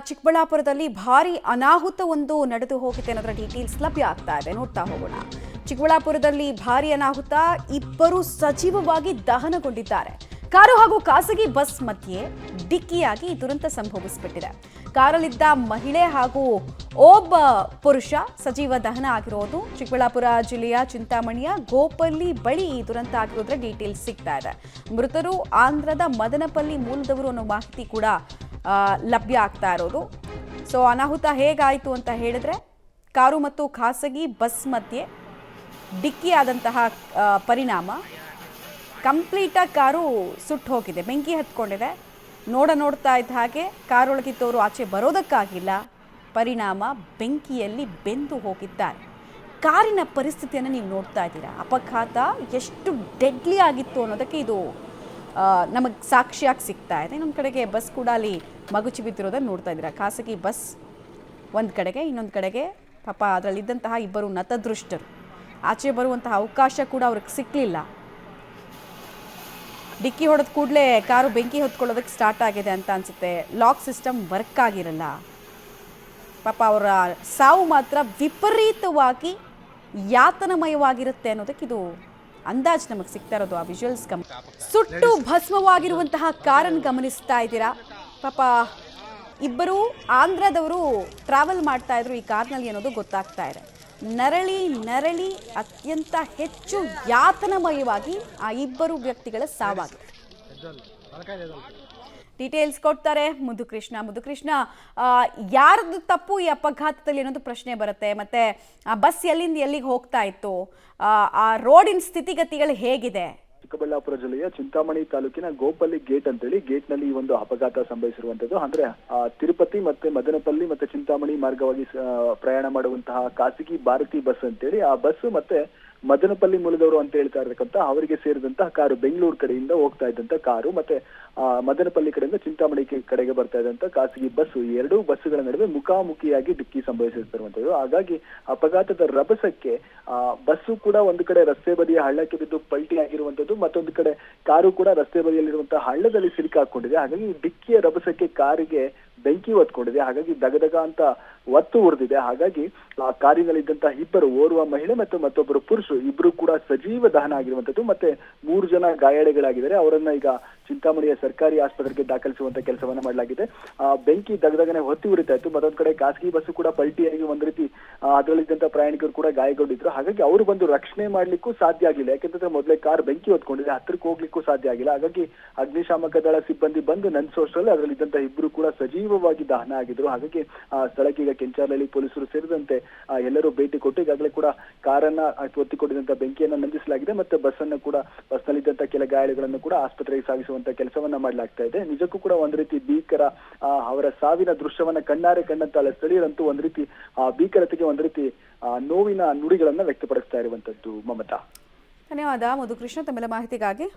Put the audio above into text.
ಚಿಕ್ಕಬಳ್ಳಾಪುರದಲ್ಲಿ ಭಾರಿ ಅನಾಹುತ ಒಂದು ನಡೆದು ಹೋಗಿದೆ ಅನ್ನೋದರ ಡೀಟೇಲ್ಸ್ ಲಭ್ಯ ಆಗ್ತಾ ಇದೆ. ನೋಡ್ತಾ ಹೋಗೋಣ. ಚಿಕ್ಕಬಳ್ಳಾಪುರದಲ್ಲಿ ಭಾರಿ ಅನಾಹುತ, ಇಬ್ಬರು ಸಜೀವವಾಗಿ ದಹನಗೊಂಡಿದ್ದಾರೆ. ಕಾರು ಹಾಗೂ ಖಾಸಗಿ ಬಸ್ ಮಧ್ಯೆ ಡಿಕ್ಕಿಯಾಗಿ ಈ ದುರಂತ ಸಂಭವಿಸಿಬಿಟ್ಟಿದೆ. ಕಾರಲ್ಲಿದ್ದ ಮಹಿಳೆ ಹಾಗೂ ಒಬ್ಬ ಪುರುಷ ಸಜೀವ ದಹನ ಆಗಿರೋದು ಚಿಕ್ಕಬಳ್ಳಾಪುರ ಜಿಲ್ಲೆಯ ಚಿಂತಾಮಣಿಯ ಗೋಪಲ್ಲಿ ಬಳಿ ಈ ದುರಂತ ಆಗಿರೋದ್ರ ಡೀಟೇಲ್ಸ್ ಸಿಗ್ತಾ ಇದೆ. ಮೃತರು ಆಂಧ್ರದ ಮದನಪಲ್ಲಿ ಮೂಲದವರು ಅನ್ನೋ ಮಾಹಿತಿ ಕೂಡ ಲಭ್ಯ ಆಗ್ತಾ ಇರೋದು. ಸೊ ಅನಾಹುತ ಹೇಗಾಯಿತು ಅಂತ ಹೇಳಿದ್ರೆ, ಕಾರು ಮತ್ತು ಖಾಸಗಿ ಬಸ್ ಮಧ್ಯೆ ಡಿಕ್ಕಿ ಆದಂತಹ ಪರಿಣಾಮ ಕಂಪ್ಲೀಟಾಗಿ ಕಾರು ಸುಟ್ಟು ಹೋಗಿದೆ, ಬೆಂಕಿ ಹತ್ಕೊಂಡಿದೆ. ನೋಡ್ತಾ ಇದ್ದ ಹಾಗೆ ಕಾರೊಳಗಿದ್ದವರು ಆಚೆ ಬರೋದಕ್ಕಾಗಿಲ್ಲ. ಪರಿಣಾಮ ಬೆಂಕಿಯಲ್ಲಿ ಬೆಂದು ಹೋಗಿದ್ದಾರೆ. ಕಾರಿನ ಪರಿಸ್ಥಿತಿಯನ್ನು ನೀವು ನೋಡ್ತಾ ಇದ್ದೀರಾ. ಅಪಘಾತ ಎಷ್ಟು ಡೆಡ್ಲಿ ಆಗಿತ್ತು ಅನ್ನೋದಕ್ಕೆ ಇದು ನಮಗೆ ಸಾಕ್ಷಿಯಾಗಿ ಸಿಗ್ತಾ ಇದೆ. ಇನ್ನೊಂದು ಕಡೆಗೆ ಬಸ್ ಕೂಡ ಅಲ್ಲಿ ಮಗುಚಿ ಬಿದ್ದಿರೋದನ್ನು ನೋಡ್ತಾ ಇದ್ದೀರಾ. ಖಾಸಗಿ ಬಸ್ ಒಂದು ಕಡೆಗೆ, ಇನ್ನೊಂದು ಕಡೆಗೆ ಪಾಪ ಅದರಲ್ಲಿದ್ದಂತಹ ಇಬ್ಬರು ನತದೃಷ್ಟರು. ಆಚೆ ಬರುವಂತಹ ಅವಕಾಶ ಕೂಡ ಅವ್ರಿಗೆ ಸಿಕ್ಕಲಿಲ್ಲ. ಡಿಕ್ಕಿ ಹೊಡೆದ ಕೂಡಲೇ ಕಾರು ಬೆಂಕಿ ಹೊತ್ಕೊಳ್ಳೋದಕ್ಕೆ ಸ್ಟಾರ್ಟ್ ಆಗಿದೆ ಅಂತ ಅನಿಸುತ್ತೆ. ಲಾಕ್ ಸಿಸ್ಟಮ್ ವರ್ಕ್ ಆಗಿರಲ್ಲ. ಪಾಪ ಅವರ ಸಾವು ಮಾತ್ರ ವಿಪರೀತವಾಗಿ ಯಾತನಮಯವಾಗಿರುತ್ತೆ ಅನ್ನೋದಕ್ಕೆ ಇದು ಅಂದಾಜು ನಮಗೆ ಸಿಗ್ತಾ ಇರೋದು. ಆ ವಿಜುವಲ್ಸ್ ಸುಟ್ಟು ಭಸ್ಮವಾಗಿರುವಂತಹ ಕಾರನ್ನು ಗಮನಿಸ್ತಾ ಇದ್ದೀರಾ. ಪಾಪ ಇಬ್ಬರು ಆಂಧ್ರದವರು ಟ್ರಾವೆಲ್ ಮಾಡ್ತಾ ಇದ್ರು ಈ ಕಾರ್ನಲ್ಲಿ ಅನ್ನೋದು ಗೊತ್ತಾಗ್ತಾ ಇದೆ. ನರಳಿ ಅತ್ಯಂತ ಹೆಚ್ಚು ಯಾತನಮಯವಾಗಿ ಆ ಇಬ್ಬರು ವ್ಯಕ್ತಿಗಳ ಸಾವಾಗಿದೆ. ಡೀಟೇಲ್ಸ್ ಕೊಡ್ತಾರೆ ಮುದುಕೃಷ್ಣ. ಯಾರದ್ದು ತಪ್ಪು ಈ ಅಪಘಾತದಲ್ಲಿ ಅನ್ನೋದು ಪ್ರಶ್ನೆ ಬರುತ್ತೆ. ಮತ್ತೆ ಆ ಬಸ್ ಎಲ್ಲಿಂದ ಎಲ್ಲಿಗೆ ಹೋಗ್ತಾ ಇತ್ತು, ಆ ರೋಡಿನ ಸ್ಥಿತಿಗತಿಗಳು ಹೇಗಿದೆ? ಚಿಕ್ಕಬಳ್ಳಾಪುರ ಜಿಲ್ಲೆಯ ಚಿಂತಾಮಣಿ ತಾಲೂಕಿನ ಗೋಪಲ್ಲಿ ಗೇಟ್ ಅಂತೇಳಿ ಗೇಟ್ ನಲ್ಲಿ ಈ ಒಂದು ಅಪಘಾತ ಸಂಭವಿಸಿರುವಂತದ್ದು. ಅಂದ್ರೆ ತಿರುಪತಿ ಮತ್ತೆ ಮದನಪಲ್ಲಿ ಮತ್ತೆ ಚಿಂತಾಮಣಿ ಮಾರ್ಗವಾಗಿ ಪ್ರಯಾಣ ಮಾಡುವಂತಹ ಖಾಸಗಿ ಭಾರತಿ ಬಸ್ ಅಂತೇಳಿ ಆ ಬಸ್ ಮತ್ತೆ ಮದನಪಲ್ಲಿ ಮೂಲದವರು ಅಂತ ಹೇಳ್ತಾ ಇರತಕ್ಕಂತ ಅವರಿಗೆ ಸೇರಿದಂತಹ ಕಾರು, ಬೆಂಗಳೂರು ಕಡೆಯಿಂದ ಹೋಗ್ತಾ ಇದ್ದಂತ ಕಾರು ಮತ್ತೆ ಮದನಪಲ್ಲಿ ಕಡೆಯಿಂದ ಚಿಂತಾಮಣಿ ಕಡೆಗೆ ಬರ್ತಾ ಇದ್ದಂತ ಖಾಸಗಿ ಬಸ್, ಈ ಎರಡೂ ಬಸ್ಗಳ ನಡುವೆ ಮುಖಾಮುಖಿಯಾಗಿ ಡಿಕ್ಕಿ ಸಂಭವಿಸಿರುವಂತದ್ದು. ಹಾಗಾಗಿ ಅಪಘಾತದ ರಭಸಕ್ಕೆ ಬಸ್ಸು ಕೂಡ ಒಂದು ಕಡೆ ರಸ್ತೆ ಬದಿಯ ಹಳ್ಳಕ್ಕೆ ಬಿದ್ದು ಪಲ್ಟಿ ಆಗಿರುವಂತದ್ದು, ಮತ್ತೊಂದು ಕಡೆ ಕಾರು ಕೂಡ ರಸ್ತೆ ಬದಿಯಲ್ಲಿರುವಂತಹ ಹಳ್ಳದಲ್ಲಿ ಸಿಲುಕಾಕೊಂಡಿದೆ. ಹಾಗಾಗಿ ಡಿಕ್ಕಿಯ ರಭಸಕ್ಕೆ ಕಾರಿಗೆ ಬೆಂಕಿ ಹೊತ್ಕೊಂಡಿದೆ. ಹಾಗಾಗಿ ದಗದಗ ಅಂತ ಒತ್ತು ಉರಿದಿದೆ. ಹಾಗಾಗಿ ಆ ಕಾರಿನಲ್ಲಿದ್ದಂತಹ ಇಬ್ಬರು, ಓರ್ವ ಮಹಿಳೆ ಮತ್ತು ಮತ್ತೊಬ್ಬರು ಪುರುಷರು, ಇಬ್ರು ಕೂಡ ಸಜೀವ ದಹನ ಆಗಿರುವಂತದ್ದು. ಮತ್ತೆ 3 ಜನ ಗಾಯಾಳುಗಳಾಗಿದ್ದಾರೆ. ಅವರನ್ನ ಈಗ ಚಿಂತಾಮಣಿಯ ಸರ್ಕಾರಿ ಆಸ್ಪತ್ರೆಗೆ ದಾಖಲಿಸುವಂತ ಕೆಲಸವನ್ನ ಮಾಡಲಾಗಿದೆ. ಬೆಂಕಿ ದಗದಗನೆ ಹೊತ್ತಿ ಉರಿತಾ ಇತ್ತು. ಮತ್ತೊಂದು ಕಡೆ ಖಾಸಗಿ ಬಸ್ಸು ಕೂಡ ಪಲ್ಟಿಯಾಗಿ ಒಂದ್ ರೀತಿ ಅದರಲ್ಲಿದ್ದಂತ ಪ್ರಯಾಣಿಕರು ಕೂಡ ಗಾಯಗೊಂಡಿದ್ರು. ಹಾಗಾಗಿ ಅವರು ಬಂದು ರಕ್ಷಣೆ ಮಾಡ್ಲಿಕ್ಕೂ ಸಾಧ್ಯ ಆಗಿಲ್ಲ. ಯಾಕೆಂತಂದ್ರೆ ಮೊದಲೇ ಕಾರ್ ಬೆಂಕಿ ಹೊತ್ಕೊಂಡಿದೆ, ಹತ್ತಿರಕ್ಕೆ ಹೋಗ್ಲಿಕ್ಕೂ ಸಾಧ್ಯ ಆಗಿಲ್ಲ. ಹಾಗಾಗಿ ಅಗ್ನಿಶಾಮಕ ದಳ ಸಿಬ್ಬಂದಿ ಬಂದು ನಂದಿಸೋಷ್ಟ್ರಲ್ಲಿ ಅದರಲ್ಲಿದ್ದಂತ ಇಬ್ರು ಕೂಡ ಸಜೀವವಾಗಿ ದಹನ ಆಗಿದ್ರು. ಹಾಗಾಗಿ ಸ್ಥಳಕ್ಕೆ ಈಗ ಕೆಂಚಾಲಹಳ್ಳಿ ಪೊಲೀಸರು ಸೇರಿದಂತೆ ಎಲ್ಲರೂ ಭೇಟಿ ಕೊಟ್ಟು ಈಗಾಗಲೇ ಕೂಡ ಕಾರನ್ನ ಒತ್ತಿಕೊಂಡಿದ್ದಂತ ಬೆಂಕಿಯನ್ನ ನಂದಿಸಲಾಗಿದೆ. ಮತ್ತೆ ಬಸ್ನಲ್ಲಿದ್ದಂತ ಕೆಲ ಗಾಯಾಳುಗಳನ್ನು ಕೂಡ ಆಸ್ಪತ್ರೆಗೆ ಸಾಗಿಸುವಂತ ಕೆಲಸವನ್ನ ಮಾಡಲಾಗ್ತಾ ಇದೆ. ನಿಜಕ್ಕೂ ಕೂಡ ಒಂದ್ ರೀತಿ ಭೀಕರ ಅವರ ಸಾವಿನ ದೃಶ್ಯವನ್ನ ಕಣ್ಣಾರೆ ಕಂಡಂತ ಸ್ಥಳೀಯರಂತೂ ಒಂದ್ ರೀತಿ ಭೀಕರತೆಗೆ ಒಂದ್ ರೀತಿ ನೋವಿನ ನುಡಿಗಳನ್ನ ವ್ಯಕ್ತಪಡಿಸ್ತಾ ಇರುವಂತದ್ದು. ಮಮತಾ, ಧನ್ಯವಾದ ಮುದುಕೃಷ್ಣ ತಮ್ಮೆಲ್ಲ ಮಾಹಿತಿಗಾಗಿ.